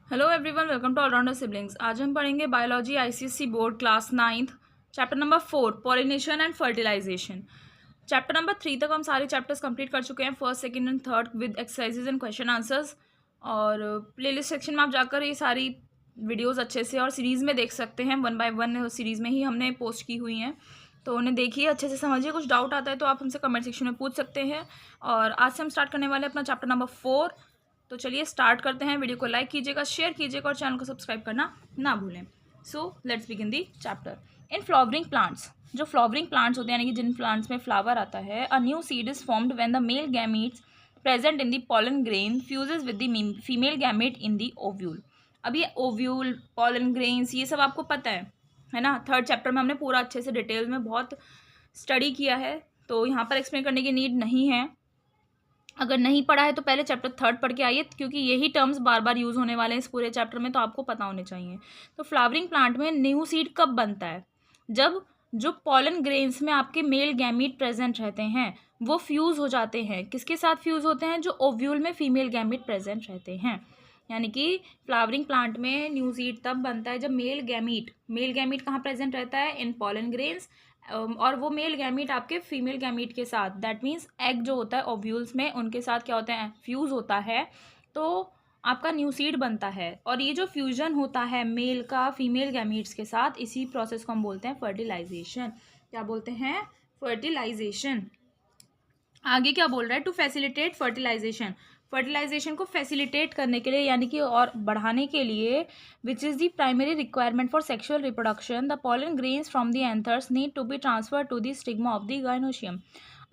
Hello everyone, welcome to allrounder siblings. आज हम पढ़ेंगे biology ICSE board class 9th chapter number 4 pollination and fertilisation. Chapter number 3 तक हम सारे चैप्टर्स कंप्लीट कर चुके हैं, first second and third with exercises and question answers. और प्लेलिस्ट सेक्शन में आप जाकर ये सारी वीडियोज़ अच्छे से और सीरीज़ में देख सकते हैं। 1 बाय 1 सीरीज़ में ही हमने पोस्ट की हुई हैं, तो उन्हें देखिए, अच्छे से समझिए। कुछ डाउट आता है तो आप हमसे कमेंट सेक्शन में पूछ सकते हैं। और आज से हम स्टार्ट करने वाले हैं अपना चैप्टर नंबर 4। तो चलिए स्टार्ट करते हैं। वीडियो को लाइक कीजिएगा, शेयर कीजिएगा और चैनल को सब्सक्राइब करना ना भूलें। So let's begin the chapter. In flowering plants, जो फ्लावरिंग प्लांट्स होते हैं यानी कि जिन प्लांट्स में फ्लावर आता है, a new seed is formed when the male gametes present in the pollen grain fuses with the female gamete in the ovule. अब ये ओव्यूल, पॉलन ग्रेन्स, ये सब आपको पता है ना। थर्ड चैप्टर में हमने पूरा अच्छे से डिटेल में बहुत स्टडी किया है, तो यहाँ पर एक्सप्लेन करने की नीड नहीं है। अगर नहीं पढ़ा है तो पहले चैप्टर 3 पढ़ के आइए, क्योंकि यही टर्म्स बार बार यूज़ होने वाले हैं इस पूरे चैप्टर में, तो आपको पता होने चाहिए। तो फ्लावरिंग प्लांट में न्यू सीड कब बनता है? जब जो पॉलन ग्रेन्स में आपके मेल गैमीट प्रेजेंट रहते हैं वो फ्यूज़ हो जाते हैं। किसके साथ फ्यूज़ होते हैं? जो ओव्यूल में फीमेल गैमीट प्रेजेंट रहते हैं। यानी कि फ्लावरिंग प्लांट में न्यू सीड तब बनता है जब मेल गैमीट कहाँ प्रेजेंट रहता है? इन पॉलन ग्रेन्स। और वो मेल गैमीट आपके फीमेल गैमीट के साथ, दैट मीन्स एग जो होता है ओव्यूल्स में, उनके साथ क्या होता है? फ्यूज़ होता है, तो आपका न्यू सीड बनता है। और ये जो फ्यूजन होता है मेल का फीमेल गैमीट्स के साथ, इसी प्रोसेस को हम बोलते हैं फर्टिलाइजेशन। क्या बोलते हैं? फर्टिलाइजेशन। आगे क्या बोल रहा है? टू फैसिलिटेट फर्टिलाइजेशन को फैसिलिटेट करने के लिए यानी कि और बढ़ाने के लिए, which is the primary requirement for sexual reproduction, the pollen grains from the anthers need to be transfer to the stigma of the gynoecium.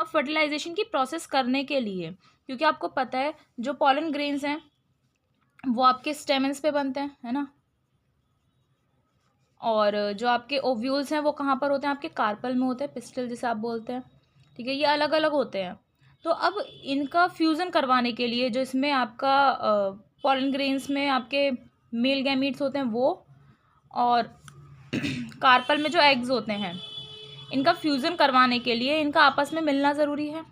अब फर्टिलाइजेशन की प्रोसेस करने के लिए, क्योंकि आपको पता है जो पॉलन ग्रेन्स हैं वो आपके स्टेमन्स पे बनते हैं, है ना, और जो आपके ओव्यूल्स हैं वो कहाँ पर होते हैं? आपके कार्पल में होते हैं, पिस्टल जिसे आप बोलते हैं। ठीक है, ये अलग अलग होते हैं। तो अब इनका फ्यूज़न करवाने के लिए जो इसमें आपका पॉलन ग्रेन्स में आपके मेल गैमीट्स होते हैं वो, और कार्पल में जो एग्स होते हैं, इनका फ्यूज़न करवाने के लिए इनका आपस में मिलना ज़रूरी है।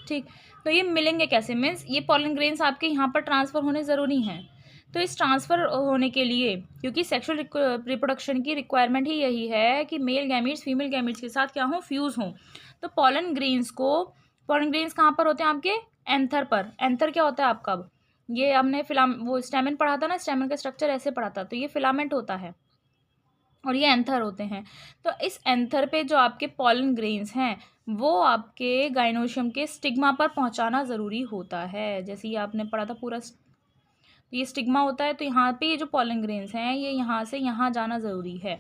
ठीक, तो ये मिलेंगे कैसे? मीन्स ये पॉलन ग्रेन्स आपके यहाँ पर ट्रांसफ़र होने ज़रूरी हैं। तो इस ट्रांसफ़र होने के लिए, क्योंकि सेक्सुअल रिप्रोडक्शन की रिक्वायरमेंट ही यही है कि मेल गैमीट्स फीमेल गैमीट्स के साथ क्या हों? फ्यूज़ हों। तो पॉलन ग्रेन्स कहाँ पर होते हैं? आपके एंथर पर। एंथर क्या होता है आपका? ये हमने वो स्टेमन पढ़ा था ना, स्टेमन का स्ट्रक्चर ऐसे पढ़ा था, तो ये फिलामेंट होता है और ये एंथर होते हैं। तो इस एंथर पे जो आपके पॉलन ग्रेन्स हैं वो आपके गाइनोशियम के स्टिग्मा पर पहुंचाना ज़रूरी होता है। जैसे ये आपने पढ़ा था पूरा, ये स्टिग्मा होता है, तो यहाँ पे ये जो पॉलन ग्रेन्स हैं ये यहाँ से यहाँ जाना ज़रूरी है,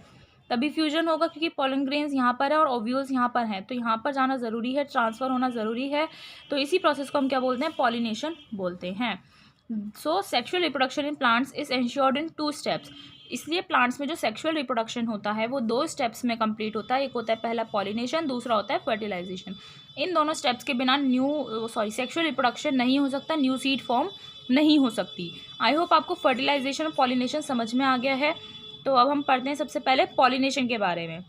तभी फ्यूजन होगा, क्योंकि पॉलन ग्रेन्स यहाँ पर है और ओव्यूल्स यहाँ पर हैं, तो यहाँ पर जाना ज़रूरी है, ट्रांसफ़र होना ज़रूरी है। तो इसी प्रोसेस को हम क्या बोलते हैं? पॉलिनेशन बोलते हैं। So sexual reproduction in plants is ensured in 2 steps. इसलिए प्लांट्स में जो सेक्शुअल रिप्रोडक्शन होता है वो 2 स्टेप्स में कंप्लीट होता है। एक होता है पहला पॉलिनेशन, दूसरा होता है फर्टिलाइजेशन। इन दोनों स्टेप्स के बिना सेक्शुअल रिप्रोडक्शन नहीं हो सकता, न्यू सीड फॉर्म नहीं हो सकती। आई होप आपको फर्टिलाइजेशन और पॉलिनेशन समझ में आ गया है। तो अब हम पढ़ते हैं सबसे पहले पॉलिनेशन के बारे में।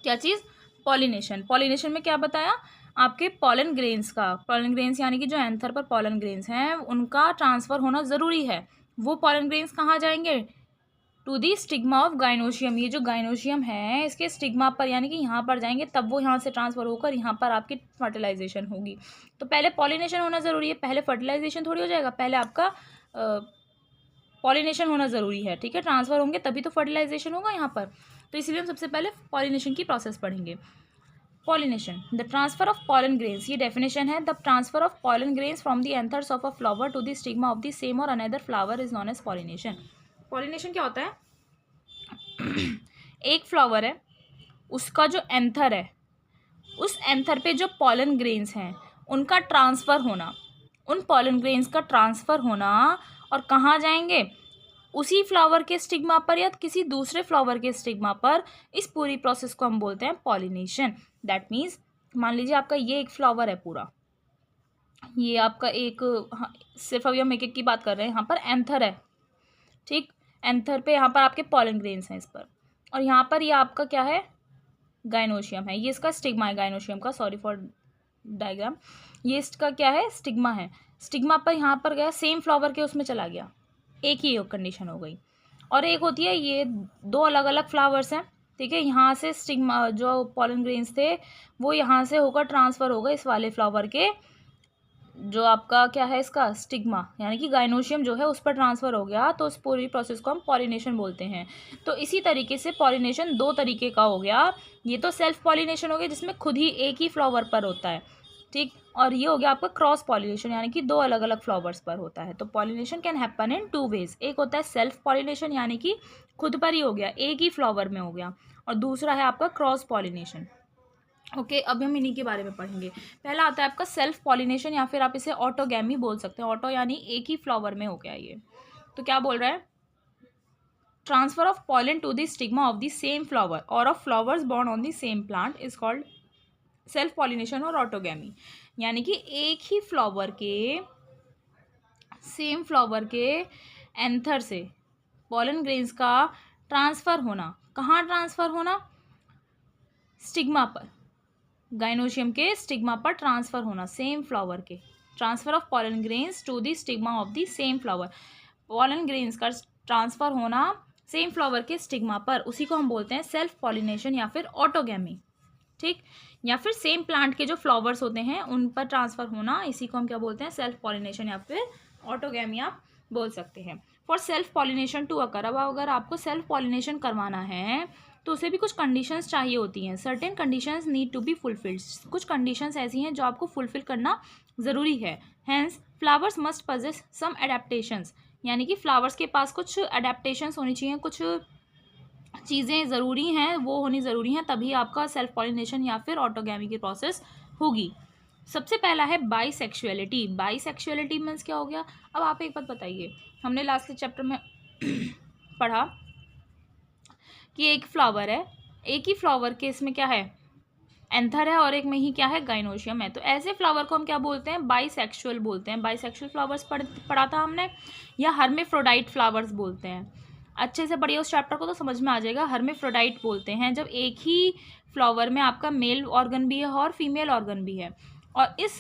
क्या चीज़? पॉलिनेशन। पॉलिनेशन में क्या बताया? आपके पॉलन ग्रेन्स यानी कि जो एंथर पर पॉलन ग्रेन्स हैं उनका ट्रांसफ़र होना ज़रूरी है। वो पॉलन ग्रेन्स कहाँ जाएंगे? To the stigma of gynoecium. ये जो गाइनोशियम है इसके स्टिग्मा पर यानी कि यहाँ पर जाएंगे, तब वो यहाँ से ट्रांसफ़र होकर यहाँ पर आपकी फर्टिलाइजेशन होगी। तो पहले पॉलिनेशन होना ज़रूरी है, पहले फर्टिलाइजेशन थोड़ी हो जाएगा, पहले आपका पॉलिनेशन होना ज़रूरी है। ठीक है, ट्रांसफ़र होंगे तभी तो फर्टिलाइजेशन होगा यहाँ पर। तो इसलिए हम सबसे पहले पॉलिनेशन की प्रोसेस पढ़ेंगे। Pollination, the transfer of pollen grains, ये डेफिनेशन है। The transfer of pollen grains from the anthers of a flower to the stigma of the same or another flower is known as pollination. Pollination क्या होता है? एक flower है, उसका जो anther है, उस एंथर पे जो पॉलन ग्रेन्स हैं उनका ट्रांसफ़र होना, उन पॉलन ग्रेन्स का ट्रांसफ़र होना, और कहाँ जाएंगे? उसी फ्लावर के स्टिग्मा पर या किसी दूसरे फ्लावर के स्टिग्मा पर। इस पूरी प्रोसेस को हम बोलते हैं पॉलिनेशन। दैट मीन्स मान लीजिए आपका ये एक फ्लावर है पूरा, ये आपका एक, हाँ, सिर्फ अभी हम एक की बात कर रहे हैं। यहाँ पर एंथर है, ठीक, एंथर पे यहाँ पर आपके पॉलन ग्रेन्स हैं इस पर, और यहाँ पर ये आपका क्या है? गाइनोशियम है। ये इसका स्टिग्मा है गाइनोशियम का, सॉरी फॉर डायग्राम। ये इसका क्या है? स्टिग्मा है। स्टिग्मा पर यहाँ पर गया, सेम फ्लावर के उसमें चला गया, एक ही कंडीशन हो गई। और एक होती है ये दो अलग अलग फ्लावर्स हैं, ठीक है, यहाँ से स्टिग्मा जो पॉलन ग्रेन्स थे वो यहाँ से होकर ट्रांसफ़र होगा इस वाले फ्लावर के, जो आपका क्या है इसका स्टिग्मा यानी कि गाइनोशियम जो है उस पर ट्रांसफ़र हो गया, तो उस पूरी प्रोसेस को हम पॉलिनेशन बोलते हैं। तो इसी तरीके से पॉलिनेशन दो तरीके का हो गया, ये तो सेल्फ पॉलिनेशन हो गया जिसमें खुद ही एक ही फ्लावर पर होता है, ठीक, और ये हो गया आपका क्रॉस पॉलिनेशन यानी कि दो अलग अलग फ्लावर्स पर होता है। तो pollination can happen in two ways, एक होता है सेल्फ पॉलिनेशन यानी कि खुद पर ही हो गया, एक ही फ्लावर में हो गया, और दूसरा है आपका क्रॉस पॉलिनेशन। ओके, अब हम इन्हीं के बारे में पढ़ेंगे। पहला आता है आपका सेल्फ पॉलिनेशन या फिर आप इसे ऑटोगैमी बोल सकते हैं। ऑटो यानी एक ही फ्लावर में हो गया ये। तो क्या बोल रहा है, transfer of pollen to the stigma of the same flower or of flowers borne on the same plant is called self pollination or autogamy. यानी कि एक ही फ्लावर के, सेम फ्लावर के एंथर से पॉलन ग्रेन्स का ट्रांसफ़र होना, कहाँ ट्रांसफ़र होना, स्टिग्मा पर, गाइनोशियम के स्टिग्मा पर ट्रांसफ़र होना, सेम फ्लावर के, transfer of pollen grains to the stigma of the same flower, pollen grains का ट्रांसफ़र होना सेम फ्लावर के स्टिग्मा पर, उसी को हम बोलते हैं सेल्फ पॉलिनेशन या फिर ऑटोगैमी, ठीक, या फिर सेम प्लांट के जो फ्लावर्स होते हैं उन पर ट्रांसफ़र होना, इसी को हम क्या बोलते हैं, सेल्फ पॉलिनेशन या फिर ऑटोगैमी आप बोल सकते हैं। For self pollination to occur, अब अगर आपको सेल्फ पॉलिनेशन करवाना है तो उसे भी कुछ कंडीशंस चाहिए होती हैं। Certain conditions need to be fulfilled, कुछ कंडीशंस ऐसी हैं जो आपको फुलफिल करना ज़रूरी है। Hence flowers must possess some adaptations, यानी कि फ्लावर्स के पास कुछ एडेप्टेशंस होनी चाहिए, कुछ चीज़ें ज़रूरी हैं, वो होनी ज़रूरी हैं, तभी आपका सेल्फ पॉलिनेशन या फिर ऑटोगैमी की प्रोसेस होगी। सबसे पहला है बाइसेक्सुअलिटी। बाइसेक्सुअलिटी मीन्स क्या हो गया, अब आप एक बात बताइए, हमने लास्ट के चैप्टर में पढ़ा कि एक फ्लावर है, एक ही फ्लावर के इसमें क्या है, एंथर है, और एक में ही क्या है, गाइनोशियम है। तो ऐसे फ्लावर को हम क्या बोलते हैं, बाइसेक्सुअल बोलते हैं। बाइसेक्सुअल फ्लावर्स पढ़ा था हमने, या हर्मेफ्रोडाइट फ्लावर्स बोलते हैं। अच्छे से पढ़िए उस चैप्टर को तो समझ में आ जाएगा। हर्मेफ्रोडाइट बोलते हैं जब एक ही फ्लावर में आपका मेल ऑर्गन भी है और फीमेल ऑर्गन भी है, और इस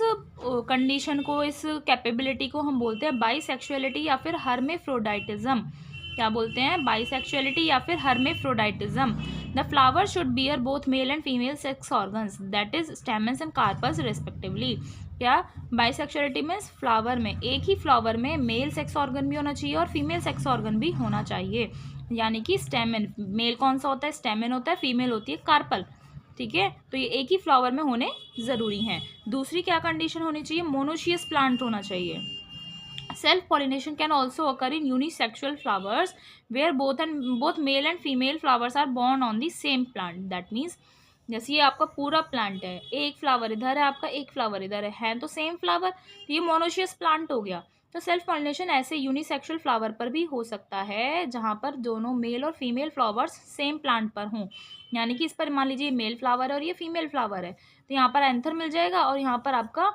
कंडीशन को, इस कैपेबिलिटी को हम बोलते हैं बाइसेक्सुअलिटी या फिर हर्मेफ्रोडाइटिज्म। क्या बोलते हैं, बाइसेक्सुअलिटी या फिर hermaphroditism. The flower should bear both male and female sex organs, that is stamens and carpels respectively. क्या, बाइसेक्सुअलिटी मीन्स फ्लावर में, एक ही फ्लावर में मेल सेक्स ऑर्गन भी होना चाहिए और फीमेल सेक्स ऑर्गन भी होना चाहिए। यानी कि स्टेमन, मेल कौन सा होता है, स्टेमन होता है, फीमेल होती है कार्पल, ठीक है। तो ये एक ही फ्लावर में होने ज़रूरी हैं। दूसरी क्या कंडीशन होनी चाहिए, मोनोशियस प्लांट होना चाहिए। Self pollination can also occur in unisexual flowers where both male and female flowers are borne on the same plant. That means जैसे ये आपका पूरा प्लांट है, एक फ्लावर इधर है आपका, एक फ्लावर इधर है तो सेम फ्लावर, तो ये मोनोशियस प्लांट हो गया। तो सेल्फ पॉलिनेशन ऐसे यूनिसेक्सुअल फ्लावर पर भी हो सकता है जहाँ पर दोनों मेल और फीमेल फ्लावर्स सेम प्लांट पर हों। यानी कि इस पर मान लीजिए मेल फ्लावर है और ये फीमेल फ्लावर है, तो यहाँ पर एंथर मिल जाएगा और यहाँ पर आपका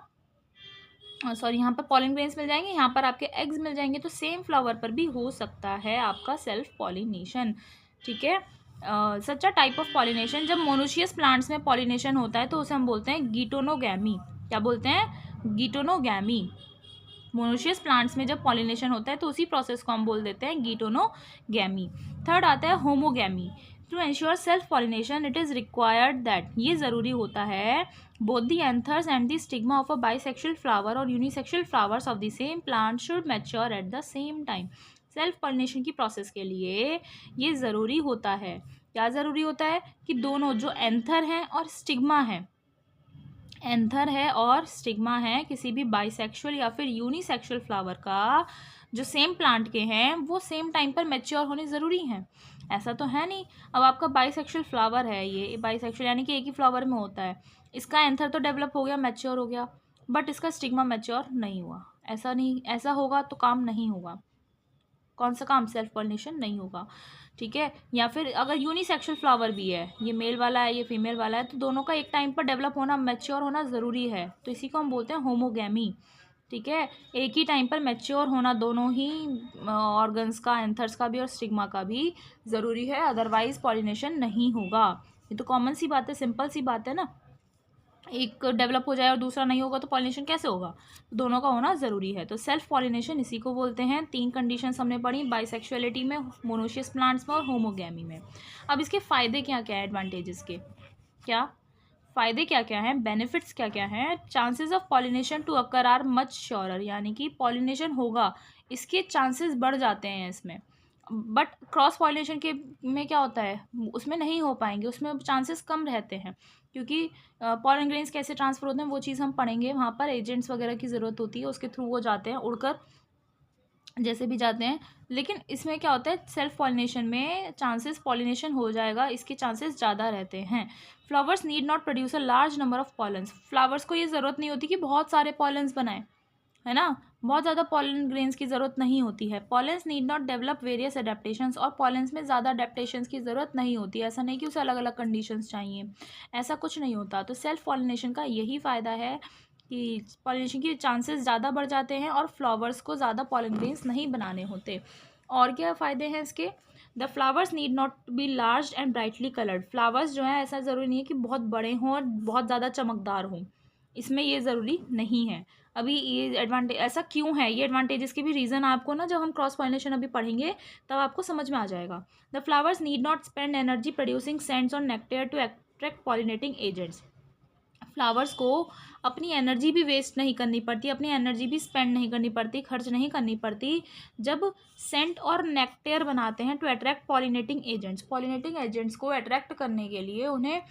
यहाँ पर पॉलन ग्रेन्स मिल जाएंगे, यहाँ पर आपके एग्स मिल जाएंगे। तो सेम फ्लावर पर भी हो सकता है आपका सेल्फ पॉलिनेशन, ठीक है। सच अ टाइप ऑफ पॉलिनेशन, जब मोनोशियस प्लांट्स में पॉलिनेशन होता है तो उसे हम बोलते हैं गीटोनोगैमी। क्या बोलते हैं, गीटोनोगैमी। मोनोशियस प्लांट्स में जब पॉलिनेशन होता है तो उसी प्रोसेस को हम बोल देते हैं गीटोनोगैमी। थर्ड आता है homogamy. To ensure self pollination it is required that, ये ज़रूरी होता है, both the anthers and the stigma of a bisexual flower or unisexual flowers of the same plant should mature at the same time. Self pollination की process के लिए ये ज़रूरी होता है, क्या ज़रूरी होता है, कि दोनों जो एंथर हैं और स्टिग्मा है, एंथर है और स्टिग्मा है किसी भी बाइसेक्सुअल या फिर यूनिसेक्सुअल फ्लावर का, जो सेम प्लांट के हैं, वो सेम टाइम पर मैच्योर होने ज़रूरी हैं। ऐसा तो है नहीं, अब आपका बाइसेक्सुअल फ्लावर है, ये बाइसेक्सुअल यानी कि एक ही फ्लावर में होता है, इसका एंथर तो डेवलप हो गया, मैच्योर हो गया, बट इसका स्टिग्मा मैच्योर नहीं हुआ। ऐसा नहीं, ऐसा होगा तो काम नहीं होगा, कौन सा काम, सेल्फ पॉलिनेशन नहीं होगा, ठीक है। या फिर अगर यूनिसेक्सुअल फ्लावर भी है, ये मेल वाला है, ये फीमेल वाला है, तो दोनों का एक टाइम पर डेवलप होना, मैच्योर होना ज़रूरी है, तो इसी को हम बोलते हैं होमोगैमी, ठीक है। एक ही टाइम पर मैच्योर होना दोनों ही ऑर्गन्स का, एंथर्स का भी और स्टिग्मा का भी ज़रूरी है, अदरवाइज पॉलिनेशन नहीं होगा। ये तो कॉमन सी बात है, सिंपल सी बात है ना। एक डेवलप हो जाए और दूसरा नहीं होगा तो पॉलिनेशन कैसे होगा? दोनों का होना ज़रूरी है। तो सेल्फ पॉलिनेशन इसी को बोलते हैं। 3 कंडीशंस हमने पढ़ी, बाइसेक्सुअलिटी में, मोनोशियस प्लांट्स में और होमोगैमी में। अब इसके फ़ायदे क्या क्या है, एडवांटेजेस के क्या फ़ायदे क्या क्या हैं, बेनिफिट्स क्या क्या हैं? Chances of pollination to occur are much surer, यानी कि पॉलिनेशन होगा इसके चांसेस बढ़ जाते हैं इसमें। बट क्रॉस पॉलिनेशन के में क्या होता है, उसमें नहीं हो पाएंगे, उसमें चांसेस कम रहते हैं, क्योंकि पॉलन ग्रेन्स कैसे ट्रांसफ़र होते हैं वो चीज़ हम पढ़ेंगे। वहाँ पर एजेंट्स वगैरह की ज़रूरत होती है, उसके थ्रू वो जाते हैं उड़कर, जैसे भी जाते हैं। लेकिन इसमें क्या होता है, सेल्फ पॉलिनेशन में चांसेस पॉलिनेशन हो जाएगा इसके चांसेस ज़्यादा रहते हैं। Flowers need not produce a large number of pollens, flowers को ये ज़रूरत नहीं होती कि बहुत सारे पॉलन्स बनाएं, है ना, बहुत ज़्यादा पॉलन ग्रेन्स की ज़रूरत नहीं होती है। Pollens need not develop various adaptations, और पॉलेंस में ज़्यादा अडेप्टेशंस की ज़रूरत नहीं होती है। ऐसा नहीं कि उसे अलग अलग कंडीशंस चाहिए, ऐसा कुछ नहीं होता। तो सेल्फ पॉलिनेशन का यही फ़ायदा है कि पॉलिनेशन के चांसेस ज़्यादा बढ़ जाते हैं और फ्लावर्स को ज़्यादा पॉलन ग्रेन्स नहीं बनाने होते। और क्या फ़ायदे हैं इसके? The flowers need not be large and brightly coloured, flowers जो है ऐसा ज़रूरी नहीं है कि बहुत बड़े हों और बहुत ज़्यादा चमकदार हों, इसमें ये ज़रूरी नहीं है। अभी ये एडवांटेज ऐसा क्यों है, ये एडवांटेजेस के भी रीज़न आपको ना जब हम क्रॉस पॉलिनेशन अभी पढ़ेंगे तब आपको समझ में आ जाएगा। The flowers need not spend energy producing scents और nectar to attract pollinating agents, flowers को अपनी एनर्जी भी वेस्ट नहीं करनी पड़ती, अपनी एनर्जी भी स्पेंड नहीं करनी पड़ती, खर्च नहीं करनी पड़ती जब सेंट और नेक्टेयर बनाते हैं to attract pollinating agents, pollinating agents को अट्रैक्ट करने के लिए उन्हें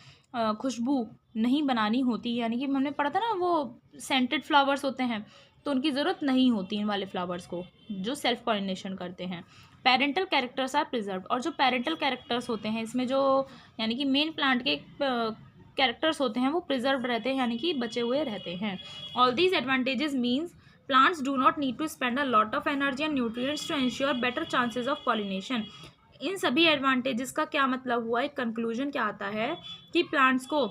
खुशबू नहीं बनानी होती, यानी कि हमने पढ़ा था ना वो सेंटेड फ्लावर्स होते हैं तो उनकी ज़रूरत नहीं होती इन वाले फ्लावर्स को जो सेल्फ पॉलिनेशन करते हैं। पेरेंटल कैरेक्टर्स आर प्रिजर्व, और जो पेरेंटल कैरेक्टर्स होते हैं इसमें जो यानी कि मेन प्लांट के कैरेक्टर्स होते हैं वो प्रिजर्व रहते हैं, यानी कि बचे हुए रहते हैं। All these advantages means plants do not need to spend a lot of energy and nutrients to ensure better chances of pollination. इन सभी एडवांटेजेस का क्या मतलब हुआ, एक कंक्लूजन क्या आता है कि प्लांट्स को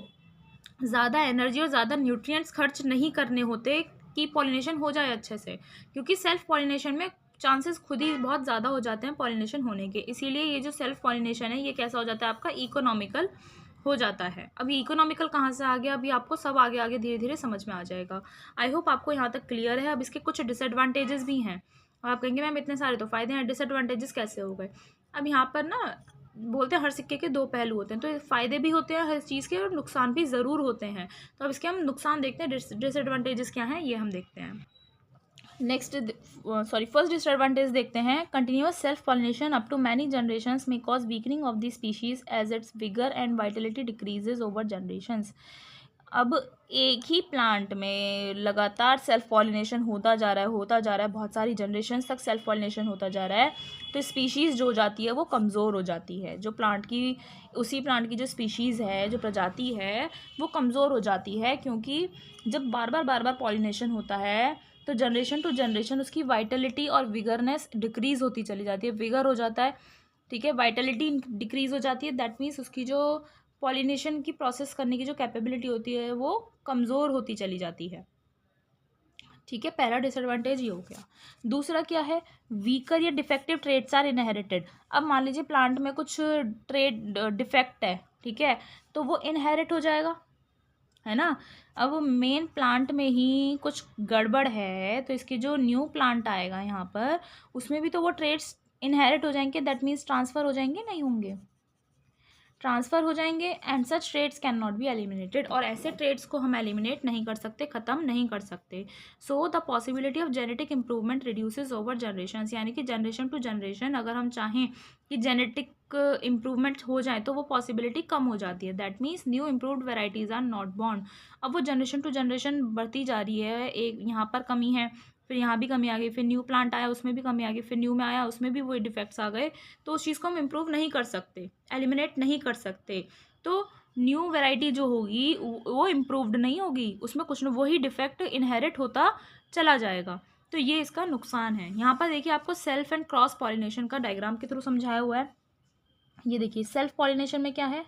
ज़्यादा एनर्जी और ज़्यादा न्यूट्रिएंट्स खर्च नहीं करने होते कि पॉलिनेशन हो जाए अच्छे से, क्योंकि सेल्फ पॉलिनेशन में चांसेस खुद ही बहुत ज़्यादा हो जाते हैं पॉलिनेशन होने के। इसीलिए ये जो सेल्फ पॉलिनेशन है ये कैसा हो जाता है आपका, इकोनॉमिकल हो जाता है। अभी इकोनॉमिकल कहाँ से आ गया, अभी आपको सब आगे आगे धीरे धीरे समझ में आ जाएगा। आई होप आपको यहाँ तक क्लियर है। अब इसके कुछ डिसएडवांटेजेस भी हैं, आप कहेंगे मैम इतने सारे तो फ़ायदे हैं, डिसएडवांटेजेस कैसे हो गए? अब यहाँ पर ना बोलते हैं हर सिक्के के दो पहलू होते हैं, तो फ़ायदे भी होते हैं हर चीज़ के और नुकसान भी ज़रूर होते हैं। तो अब इसके हम नुकसान देखते हैं, डिसएडवांटेजेस क्या हैं ये हम देखते हैं। नेक्स्ट फर्स्ट डिसएडवांटेज देखते हैं, continuous self pollination up to many generations may cause weakening of the species as its vigour and vitality decreases over generations. अब एक ही प्लांट में लगातार सेल्फ पॉलिनेशन होता जा रहा है, बहुत सारी जनरेशंस तक सेल्फ पॉलिनेशन होता जा रहा है, तो स्पीशीज़ जो हो जाती है वो कमज़ोर हो जाती है। जो प्लांट की उसी प्लांट की जो स्पीशीज़ है, जो प्रजाति है, वो कमज़ोर हो जाती है, क्योंकि जब बार बार पॉलिनेशन होता है तो जनरेशन टू जनरेशन उसकी वाइटलिटी और विगरनेस डिक्रीज़ होती चली जाती है, विगर हो जाता है, ठीक है, वाइटलिटी डिक्रीज़ हो जाती है। दैट मीन्स उसकी जो पॉलिनेशन की प्रोसेस करने की जो कैपेबिलिटी होती है वो कमज़ोर होती चली जाती है, ठीक है। पहला डिसएडवांटेज ये हो गया। दूसरा क्या है, वीकर या डिफेक्टिव ट्रेड्स आर इनहेरिटेड। अब मान लीजिए प्लांट में कुछ ट्रेड डिफेक्ट है, ठीक है, तो वो इनहेरिट हो जाएगा, है ना। अब मेन प्लांट में ही कुछ गड़बड़ है तो इसके जो न्यू प्लांट आएगा यहाँ पर उसमें भी तो वो ट्रेड्स इनहेरिट हो जाएंगे, दैट मीन्स ट्रांसफ़र हो जाएंगे, नहीं होंगे, ट्रांसफ़र हो जाएंगे। And such traits can not be eliminated, और ऐसे ट्रेड्स को हम एलिमिनेट नहीं कर सकते, ख़त्म नहीं कर सकते। So the possibility of genetic improvement reduces over generations, यानी कि जनरेशन टू जनरेशन अगर हम चाहें कि जेनेटिक इम्प्रूवमेंट हो जाए तो वो पॉसिबिलिटी कम हो जाती है। That means new improved varieties are not born. अब वो जनरेशन टू जनरेशन बढ़ती जा रही है, एक यहाँ पर कमी है, फिर यहाँ भी कमी आ गई, फिर न्यू प्लांट आया उसमें भी कमी आ गई, फिर न्यू में आया उसमें भी वही डिफेक्ट्स आ गए, तो उस चीज़ को हम इम्प्रूव नहीं कर सकते, एलिमिनेट नहीं कर सकते। तो न्यू वैरायटी जो होगी वो इम्प्रूव्ड नहीं होगी, उसमें कुछ न वही डिफेक्ट इनहेरिट होता चला जाएगा। तो ये इसका नुकसान है। यहाँ पर देखिए आपको सेल्फ एंड क्रॉस पॉलिनेशन का डायग्राम के थ्रू समझाया हुआ है। ये देखिए सेल्फ पॉलिनेशन में क्या है,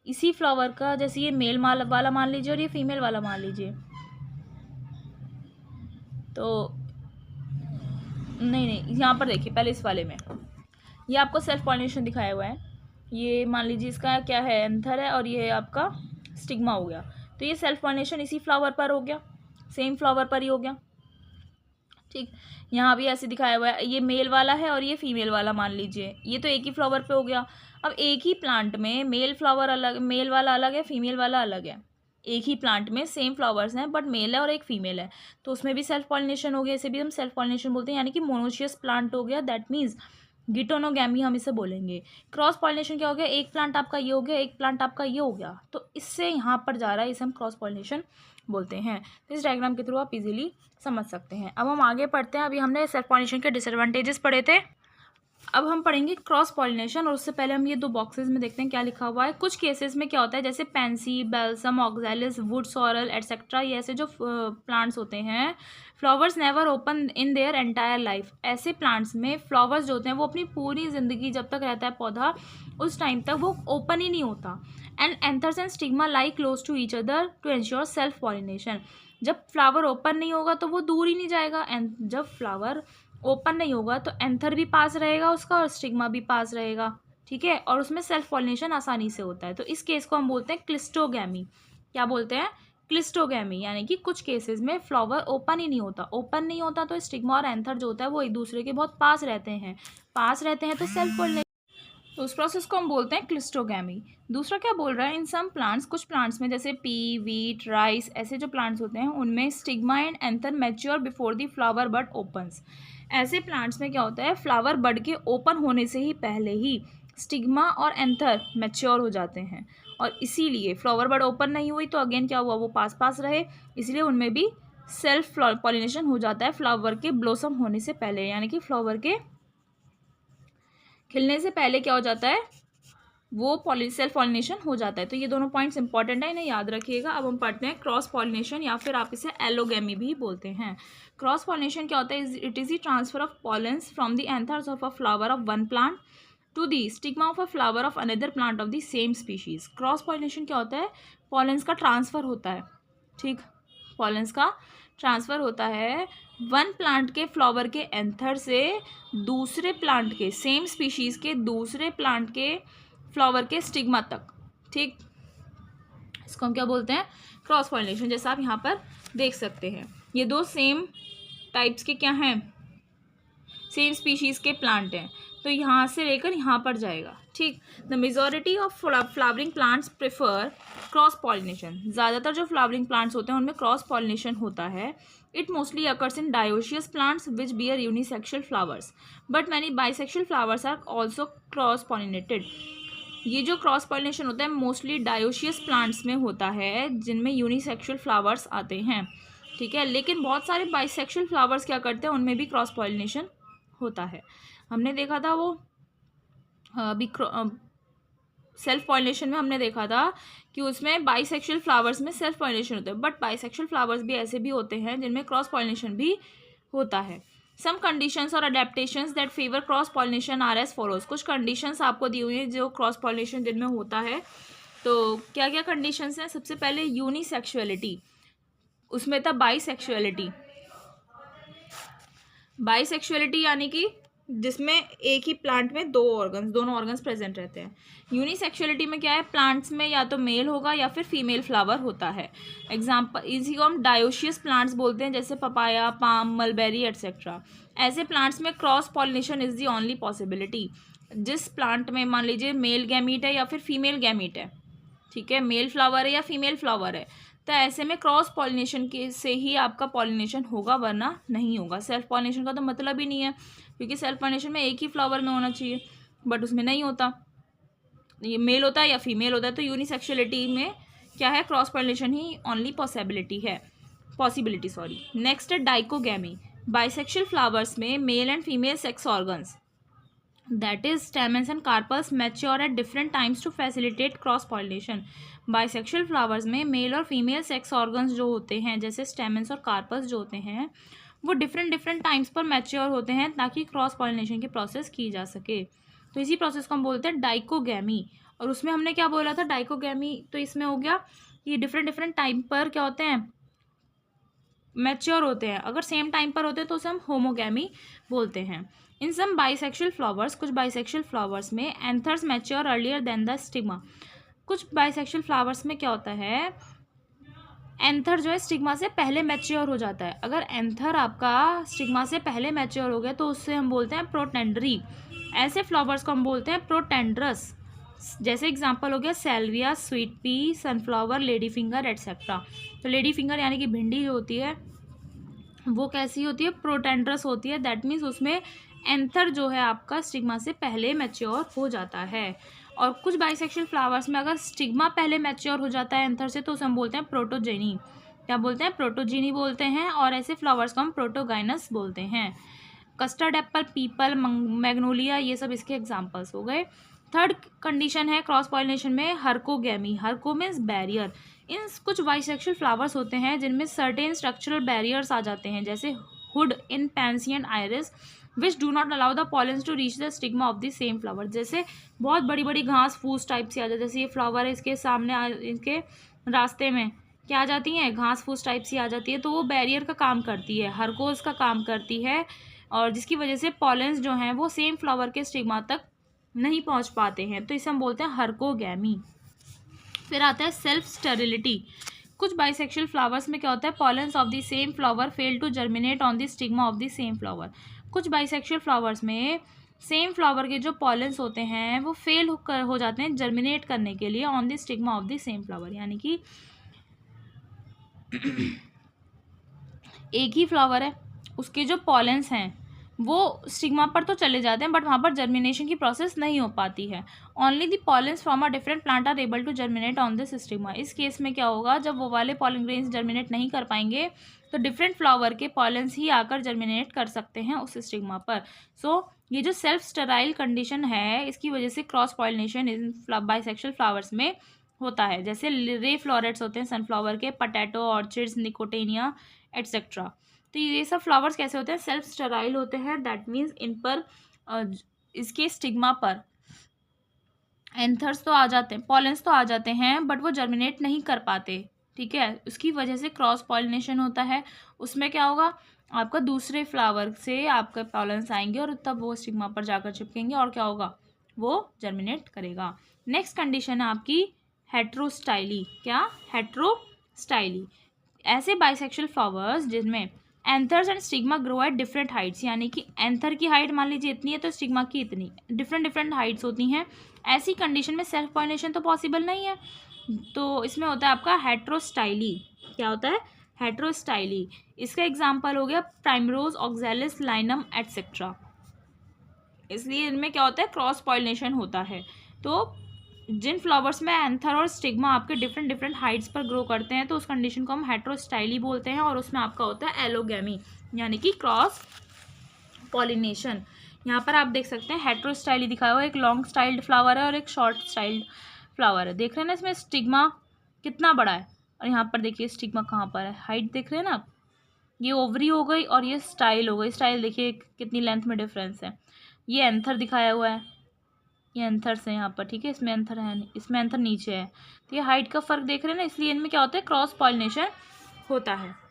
इसी फ्लावर का जैसे ये मेल वाला मान लीजिए और ये फीमेल वाला मान लीजिए, तो नहीं यहाँ पर देखिए पहले इस वाले में ये आपको सेल्फ पॉलिनेशन दिखाया हुआ है। ये मान लीजिए इसका क्या है, एंथर है और ये है आपका स्टिग्मा हो गया। तो ये सेल्फ पॉलिनेशन इसी फ्लावर पर हो गया, सेम फ्लावर पर ही हो गया। ठीक, यहाँ भी ऐसे दिखाया हुआ है, ये मेल वाला है और ये फीमेल वाला मान लीजिए, ये तो एक ही फ्लावर पे हो गया। अब एक ही प्लांट में मेल फ्लावर अलग, मेल वाला अलग है, फीमेल वाला अलग है। एक ही प्लांट में सेम फ्लावर्स हैं बट मेल है और एक फीमेल है, तो उसमें भी सेल्फ पॉलिनेशन हो गया। इसे भी हम सेल्फ पॉलिनेशन बोलते हैं, यानी कि मोनोशियस प्लांट हो गया, दैट मीन्स गिटोनोगैमी हम इसे बोलेंगे। क्रॉस पॉलिनेशन क्या हो गया, एक प्लांट आपका ये हो गया, एक प्लांट आपका ये हो गया, तो इससे यहाँ पर जा रहा है, इसे हम क्रॉस पॉलिनेशन बोलते हैं। तो इस डायग्राम के थ्रू आप इजीली समझ सकते हैं। अब हम आगे पढ़ते हैं। अभी हमने सेल्फ पॉलिनेशन के डिसएडवांटेजेस पढ़े थे, अब हम पढ़ेंगे क्रॉस पॉलिनेशन। और उससे पहले हम ये दो बॉक्सेस में देखते हैं क्या लिखा हुआ है। कुछ केसेस में क्या होता है, जैसे पेंसी, बेल्सम, ऑक्सैलिस, वुड सॉरल एटसेट्रा, ये ऐसे जो प्लांट्स होते हैं, flowers never open in their entire life. ऐसे प्लांट्स में फ्लावर्स जो होते हैं वो अपनी पूरी ज़िंदगी जब तक रहता है पौधा, उस टाइम तक वो ओपन ही नहीं होता। And anthers and stigma lie close to each other to ensure self pollination. जब फ्लावर ओपन नहीं होगा तो वो दूर ही नहीं जाएगा, एंड जब फ्लावर ओपन नहीं होगा तो एंथर भी पास रहेगा उसका और स्टिग्मा भी पास रहेगा, ठीक है, और उसमें सेल्फ पॉलिनेशन आसानी से होता है। तो इस केस को हम बोलते हैं क्लिस्टोगैमी। क्या बोलते हैं, क्लिस्टोगैमी, यानी कि कुछ केसेस में फ्लावर ओपन ही नहीं होता। ओपन नहीं होता तो स्टिग्मा और एंथर जो होता है वो एक दूसरे के बहुत पास रहते हैं, तो सेल्फ पॉलिनेशन, तो उस प्रोसेस को हम बोलते हैं क्लिस्टोगैमी। दूसरा क्या बोल रहा है, इन सम प्लांट्स, कुछ प्लांट्स में जैसे पी, वीट, राइस, ऐसे जो प्लांट्स होते हैं उनमें stigma and anther mature before the flower bud opens. ऐसे प्लांट्स में क्या होता है, फ्लावर बड के ओपन होने से ही पहले ही स्टिग्मा और एंथर मैच्योर हो जाते हैं, और इसीलिए फ्लावर बड ओपन नहीं हुई तो अगेन क्या हुआ, वो पास पास रहे, इसलिए उनमें भी सेल्फ पॉलिनेशन हो जाता है फ्लावर के ब्लोसम होने से पहले, यानी कि फ्लावर के खिलने से पहले क्या हो जाता है, वो सेल्फ पॉलिनेशन हो जाता है। तो ये दोनों पॉइंट्स इंपॉर्टेंट है, इन्हें याद रखिएगा। अब हम पढ़ते हैं क्रॉस पॉलिनेशन, या फिर आप इसे एलोगेमी भी बोलते हैं। क्रॉस पॉलिनेशन क्या होता है, it is the transfer of pollens from the anthers of a flower of one plant to the stigma of a flower of another plant of the same species. Cross pollination क्या होता है, pollens का transfer होता है, ठीक, pollens का transfer होता है वन प्लांट के फ्लावर के एंथर से दूसरे प्लांट के, सेम स्पीशीज़ के दूसरे प्लांट के फ्लावर के स्टिग्मा तक, ठीक। इसको हम क्या बोलते हैं, क्रॉस पॉलिनेशन। जैसा आप यहाँ पर देख सकते हैं, ये दो सेम टाइप्स के क्या हैं, सेम स्पीशीज़ के प्लांट हैं, तो यहाँ से लेकर यहाँ पर जाएगा, ठीक। The majority of flowering plants prefer cross pollination. ज़्यादातर जो फ्लावरिंग प्लांट्स होते हैं उनमें क्रॉस पॉलिनेशन होता है। It mostly occurs in dioecious plants which bear unisexual flowers, but many bisexual flowers are also cross pollinated. ये जो क्रॉस पॉलिनेशन होता है मोस्टली डायोशियस प्लांट्स में होता है, जिनमें यूनिसेक्सुअल फ्लावर्स आते हैं, ठीक है, लेकिन बहुत सारे बाइसेक्सुअल फ्लावर्स क्या करते हैं, उनमें भी क्रॉस पॉलिनेशन होता है। हमने देखा था वो अभी सेल्फ पॉलिनेशन में हमने देखा था कि उसमें बाइसेक्सुअल फ्लावर्स में सेल्फ पॉलिनेशन होता है, बट बाइसेक्सुअल फ्लावर्स भी ऐसे भी होते हैं जिनमें क्रॉस पॉलिनेशन भी होता है। सम कंडीशंस और adaptations that favour cross pollination are as follows. कुछ कंडीशंस आपको दी हुई हैं जो क्रॉस पॉलिनेशन जिनमें होता है, तो क्या क्या कंडीशंस हैं। सबसे पहले यूनिसेक्सुअलिटी, उसमें था बाइसेक्सुअलिटी। बाइसेक्सुअलिटी यानी कि जिसमें एक ही प्लांट में दोनों ऑर्गन्स प्रेजेंट रहते हैं। यूनिसेक्सुअलिटी में क्या है, प्लांट्स में या तो मेल होगा या फिर फीमेल फ्लावर होता है। एग्जाम्पल, इसी को हम डायोशियस प्लांट्स बोलते हैं, जैसे पपाया, पाम, मलबेरी एटसेट्रा। ऐसे प्लांट्स में cross pollination is the only possibility. जिस प्लांट में मान लीजिए मेल गैमीट है या फिर फीमेल गैमीट है, ठीक है, मेल फ्लावर है या फीमेल फ्लावर है, तो ऐसे में क्रॉस पॉलिनेशन के से ही आपका पॉलिनेशन होगा, वरना नहीं होगा। सेल्फ पॉलिनेशन का तो मतलब ही नहीं है, क्योंकि सेल्फ पॉलिनेशन में एक ही फ्लावर में होना चाहिए, बट उसमें नहीं होता, ये मेल होता है या फीमेल होता है। तो यूनिसेक्सुअलिटी में क्या है, क्रॉस पॉलिनेशन ही ओनली पॉसिबिलिटी सॉरी। नेक्स्ट है डाइकोगैमी। बाइसेक्सुअल फ्लावर्स में mail and female sex organs, that is stamens and carpels mature at different times to facilitate cross pollination। Bisexual flowers में mail और female sex organs जो होते हैं, जैसे stamens और carpals जो होते हैं, वो डिफरेंट टाइम्स पर मैच्योर होते हैं ताकि क्रॉस पॉलिनेशन की प्रोसेस की जा सके। तो इसी प्रोसेस को हम बोलते हैं डाइकोगैमी। और उसमें हमने क्या बोला था, डाइकोगैमी तो इसमें हो गया कि डिफरेंट टाइम पर क्या होते हैं, मैच्योर होते हैं। अगर सेम टाइम पर होते हैं तो उसे हम होमोगैमी बोलते हैं। इन सम बाइसेक्सुअल फ्लावर्स, कुछ बाइसेक्सुअल फ्लावर्स में anthers mature earlier than the stigma. कुछ बाइसेक्सुअल फ्लावर्स में क्या होता है, एंथर जो है स्टिग्मा से पहले मैच्योर हो जाता है। अगर एंथर आपका स्टिग्मा से पहले मैच्योर हो गया तो उससे हम बोलते हैं प्रोटेंडरी। ऐसे फ्लावर्स को हम बोलते हैं प्रोटेंड्रस। जैसे एग्जांपल हो गया salvia, sweet pea, sunflower, lady finger etcetera. तो लेडी फिंगर यानी कि भिंडी जो होती है वो कैसी होती है, प्रोटेंड्रस होती है। दैट मीन्स उसमें एंथर जो है आपका स्टिग्मा से पहले मैच्योर हो जाता है। और कुछ बाइसेक्सुअल फ्लावर्स में अगर स्टिग्मा पहले मैच्योर हो जाता है एंथर से तो उसे हम बोलते हैं प्रोटोजेनी। क्या बोलते हैं, प्रोटोजेनी बोलते हैं। और ऐसे फ्लावर्स को हम प्रोटोगाइनस बोलते हैं। कस्टर्ड एप्पल, पीपल, मैग्नोलिया, ये सब इसके एग्जाम्पल्स हो गए। थर्ड कंडीशन है क्रॉस पॉलिनेशन में हर्कोगैमी। हर्को मीन्स बैरियर। इन कुछ बाइसेक्सुअल फ्लावर्स होते हैं जिनमें सर्टेन स्ट्रक्चरल बैरियर्स आ जाते हैं, जैसे hood in pansy and iris, which do not allow the pollens to reach the stigma of the same flower. जैसे बहुत बड़ी बड़ी घास फूस टाइप से आ जाती है, जैसे ये फ्लावर है इसके सामने इसके रास्ते में क्या आ जाती हैं, घास फूस टाइप सी आ जाती है, तो वो बैरियर का काम करती है, हर्कोज का काम करती है, और जिसकी वजह से पॉलेंस जो हैं वो सेम फ्लावर के स्टिग्मा तक नहीं पहुंच पाते हैं, तो इसे हम बोलते हैं हर्कोगैमी। फिर आता है सेल्फ स्टेरिलिटी। कुछ बाइसेक्सुअल फ्लावर्स में क्या होता है, pollens of the same flower fail to germinate on the stigma of the same flower. कुछ बाइसेक्सुअल फ्लावर्स में सेम फ्लावर के जो पॉलेंस होते हैं वो फेल हो जाते हैं जर्मिनेट करने के लिए on the stigma of the same flower. यानी कि एक ही फ्लावर है, उसके जो पॉलेंस हैं वो स्टिग्मा पर तो चले जाते हैं बट वहाँ पर जर्मिनेशन की प्रोसेस नहीं हो पाती है। Only the pollens from a different plant are able to germinate on this stigma. इस केस में क्या होगा, जब वो वाले पॉलन ग्रेन्स जर्मिनेट नहीं कर पाएंगे तो डिफरेंट फ्लावर के पॉलेंस ही आकर जर्मिनेट कर सकते हैं उस स्टिग्मा पर। सो ये जो सेल्फ स्टेराइल कंडीशन है इसकी वजह से cross pollination in bisexual flowers में होता है। जैसे रे फ्लोरेट्स होते हैं सनफ्लावर के, पटैटो, ऑर्चिड्स, निकोटेनिया एट्सेट्रा। तो ये सब फ्लावर्स कैसे होते हैं, सेल्फ स्टेराइल होते हैं। दैट मीन्स इन पर इसके स्टिग्मा पर एंथर्स तो आ जाते हैं, पॉलेंस तो आ जाते हैं बट वो जर्मिनेट नहीं कर पाते। ठीक है, उसकी वजह से क्रॉस पॉलिनेशन होता है। उसमें क्या होगा, आपका दूसरे फ्लावर से आपके पॉलेंस आएंगे और तब वो स्टिग्मा पर जाकर चिपकेंगे और क्या होगा, वो जर्मिनेट करेगा। नेक्स्ट कंडीशन है आपकी हेट्रोस्टाइली। क्या, हेट्रोस्टाइली। ऐसे बाइसेक्सुअल फ्लावर्स जिनमें anthers and stigma grow at different Heights, यानी कि एंथर की हाइट मान लीजिए इतनी है तो स्टिग्मा की इतनी, डिफरेंट डिफरेंट हाइट्स होती हैं। ऐसी कंडीशन में सेल्फ पॉलिनेशन तो पॉसिबल नहीं है, तो इसमें होता है आपका हेट्रोस्टाइली। क्या होता है, हेट्रोस्टाइली। इसका एग्जाम्पल हो गया प्राइमरोज, ऑक्सैलिस, लाइनम एट्सेट्रा। इसलिए इनमें क्या होता है, क्रॉस पॉलिनेशन होता है। तो जिन फ्लावर्स में एंथर और स्टिग्मा आपके डिफरेंट डिफरेंट हाइट्स पर ग्रो करते हैं तो उस कंडीशन को हम हेट्रोस्टाइली बोलते हैं, और उसमें आपका होता है एलोगैमी यानी कि क्रॉस पॉलिनेशन। यहाँ पर आप देख सकते हैं हेट्रोस्टाइली दिखाया हुआ, एक लॉन्ग स्टाइल्ड फ्लावर है और एक शॉर्ट स्टाइल्ड फ्लावर है। देख रहे हैं ना इसमें स्टिग्मा कितना बड़ा है, और यहाँ पर देखिए स्टिग्मा कहाँ पर है, हाइट देख रहे हैं ना आप, ये ओवरी हो गई और ये स्टाइल हो गई। स्टाइल देखिए कितनी लेंथ में डिफरेंस है। ये एंथर दिखाया हुआ है, ये एंथर्स है यहाँ पर, ठीक है, इसमें एंथर है नहीं, इसमें एंथर नीचे है, तो ये हाइट का फर्क देख रहे हैं ना, इसलिए इनमें क्या होता है, क्रॉस पॉलिनेशन होता है।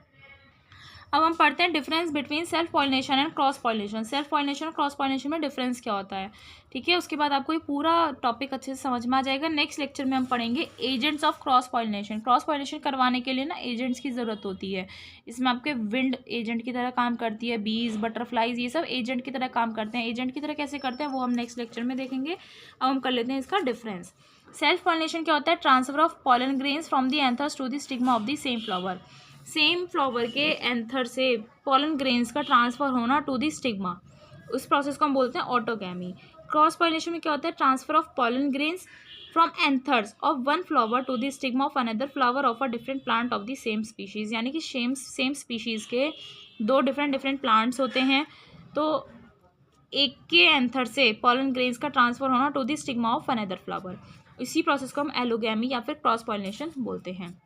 अब हम पढ़ते हैं difference between self pollination and cross pollination. Self pollination और क्रॉस पॉलिनेशन में डिफरेंस क्या होता है, ठीक है, उसके बाद आपको ये पूरा टॉपिक अच्छे से समझ में आ जाएगा। नेक्स्ट लेक्चर में हम पढ़ेंगे agents of cross pollination. Cross pollination करवाने के लिए ना एजेंट्स की ज़रूरत होती है। इसमें आपके विंड एजेंट की तरह काम करती है, बीज, बटरफ्लाइज, ये सब एजेंट की तरह काम करते हैं। एजेंट की तरह कैसे करते हैं वो हम नेक्स्ट लेक्चर में देखेंगे। अब हम कर लेते हैं इसका डिफरेंस। सेल्फ पॉलिनेशन क्या होता है, transfer of pollen grains from the anthers to the stigma of the same flower. Same flower के एंथर से पॉलन ग्रेन्स का ट्रांसफर होना टू द स्टिग्मा, उस प्रोसेस को हम बोलते हैं ऑटोगैमी। क्रॉस पॉलिनेशन में क्या होता है, transfer of pollen grains from anthers of one flower to the stigma of another flower of a different plant of the same species. यानी कि सेम स्पीशीज़ के दो डिफरेंट प्लांट्स होते हैं, तो एक के एंथर से पॉलन ग्रेन्स का ट्रांसफर होना to the stigma of another flower, इसी प्रोसेस को हम एलोगैमी या फिर क्रॉस पॉलिनेशन बोलते हैं।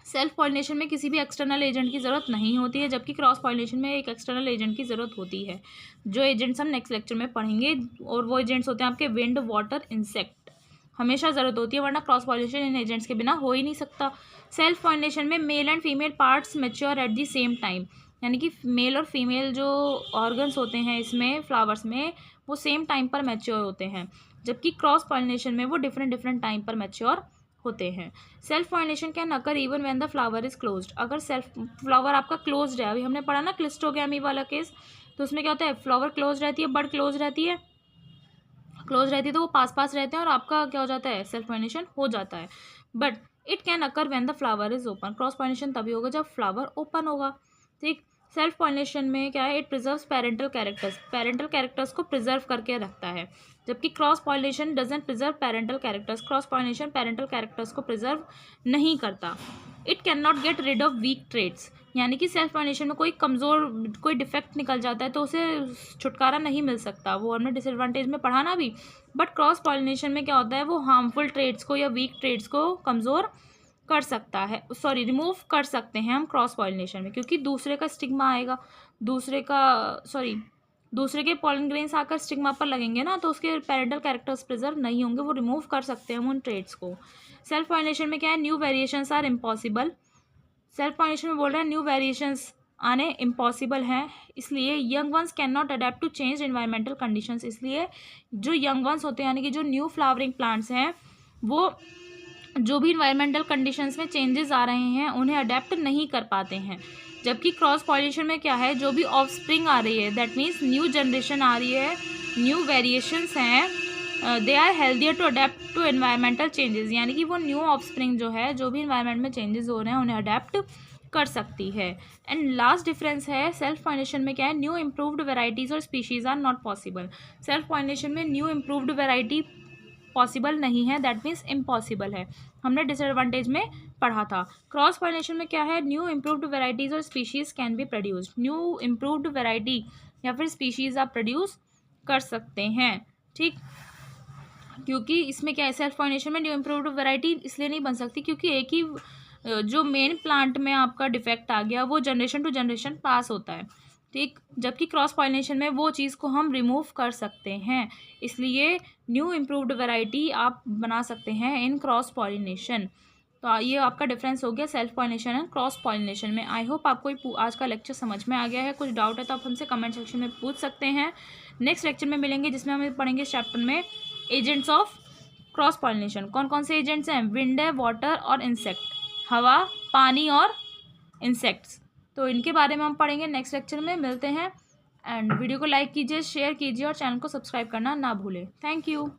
सेल्फ पॉलिनेशन में किसी भी एक्सटर्नल एजेंट की ज़रूरत नहीं होती है, जबकि क्रॉस पॉलिनेशन में एक एक्सटर्नल एजेंट की ज़रूरत होती है, जो एजेंट्स हम नेक्स्ट लेक्चर में पढ़ेंगे। और वो एजेंट्स होते हैं आपके विंड, वाटर, इंसेक्ट, हमेशा ज़रूरत होती है, वरना क्रॉस पॉलिनेशन इन एजेंट्स के बिना हो ही नहीं सकता। सेल्फ पॉलिनेशन में mail and female parts mature at the same time. यानी कि मेल और फीमेल जो ऑर्गन्स होते हैं इसमें फ्लावर्स में वो सेम टाइम पर मैच्योर होते हैं, जबकि क्रॉस पॉलिनेशन में वो डिफरेंट डिफरेंट टाइम पर मैच्योर होते हैं। Self pollination can occur even when the flower is closed. अगर सेल्फ फ्लावर आपका क्लोज्ड है, अभी हमने पढ़ा ना क्लिस्टोगैमी वाला केस, तो उसमें क्या होता है, फ्लावर क्लोज रहती है, बड क्लोज रहती है, तो वो पास पास रहते हैं और आपका क्या हो जाता है, सेल्फ पॉलिनेशन हो जाता है। But it can occur when the flower is open. Cross pollination तभी होगा जब फ्लावर ओपन होगा। ठीक। सेल्फ पॉलिनेशन में क्या है, इट प्रिजर्व्स पेरेंटल कैरेक्टर्स को प्रिजर्व करके रखता है, जबकि cross pollination doesn't preserve parental characters. Cross pollination parental characters को प्रिजर्व नहीं करता। It can not get rid of weak traits, यानी कि सेल्फ पॉलिनेशन में कोई डिफेक्ट निकल जाता है तो उसे छुटकारा नहीं मिल सकता, वो हमने डिसएडवांटेज में पढ़ा ना भी। बट क्रॉस पॉलिनेशन में क्या होता है, वो हार्मफुल ट्रेट्स को या वीक ट्रेट्स को कमज़ोर कर सकता है, रिमूव कर सकते हैं हम क्रॉस पॉलिनेशन में, क्योंकि दूसरे का स्टिग्मा आएगा, दूसरे के पॉलन ग्रेन्स आकर स्टिग्मा पर लगेंगे ना, तो उसके पेरेंटल कैरेक्टर्स प्रिजर्व नहीं होंगे, वो रिमूव कर सकते हैं हम उन ट्रेट्स को। सेल्फ पॉलिनेशन में क्या है, new variations are impossible. Self pollination में बोल रहे हैं न्यू वेरिएशंस आने इम्पॉसिबल हैं, इसलिए young ones can not adapt to change environmental conditions. इसलिए जो यंग वंस होते हैं, यानी कि जो न्यू फ्लावरिंग प्लांट्स हैं, वो जो भी इन्वायरमेंटल कंडीशंस में चेंजेस आ रहे हैं उन्हें अडेप्ट नहीं कर पाते हैं। जबकि क्रॉस पॉलिनेशन में क्या है, जो भी ऑफस्प्रिंग आ रही है, दैट मीन्स न्यू जनरेशन आ रही है, न्यू वेरिएशंस हैं, they are healthier to adapt to environmental changes, यानी कि वो न्यू ऑफस्प्रिंग जो है, जो भी इन्वायरमेंट में चेंजेस हो रहे हैं उन्हें अडेप्ट कर सकती है। एंड लास्ट डिफरेंस है, सेल्फ पॉलिनेशन में क्या है, न्यू इम्प्रूव्ड वेराइटीज़ और species are not possible. Self pollination में न्यू इम्प्रूव्ड वेराइटी पॉसिबल नहीं है, दैट मीन्स इम्पॉसिबल है, हमने डिसएडवांटेज में पढ़ा था। क्रॉस पॉलिनेशन में क्या है, न्यू इम्प्रूव्ड वेराइटीज़ और species can be produced. New improved variety या फिर स्पीशीज़ आप प्रोड्यूस कर सकते हैं। ठीक, क्योंकि इसमें क्या है, सेल्फ पॉलिनेशन में न्यू इम्प्रूव्ड वैरायटी इसलिए नहीं बन सकती क्योंकि एक ही जो मेन प्लांट में आपका डिफेक्ट आ गया वो जनरेशन टू जनरेशन पास होता है। ठीक, जबकि क्रॉस पॉलिनेशन में वो चीज़ को हम रिमूव कर सकते हैं, इसलिए न्यू इम्प्रूव्ड वैरायटी आप बना सकते हैं इन क्रॉस पॉलिनेशन। तो ये आपका डिफरेंस हो गया self pollination and cross pollination में। आई होप आपको आज का लेक्चर समझ में आ गया है। कुछ डाउट है तो आप हमसे कमेंट सेक्शन में पूछ सकते हैं। नेक्स्ट लेक्चर में मिलेंगे जिसमें हम पढ़ेंगे चैप्टर में एजेंट्स ऑफ क्रॉस पॉलिनेशन। कौन कौन से एजेंट्स हैं, विंड है, वाटर और इंसेक्ट, हवा, पानी और इंसेक्ट्स, तो इनके बारे में हम पढ़ेंगे नेक्स्ट लेक्चर में। मिलते हैं, एंड वीडियो को लाइक कीजिए, शेयर कीजिए और चैनल को सब्सक्राइब करना ना भूलें। Thank you.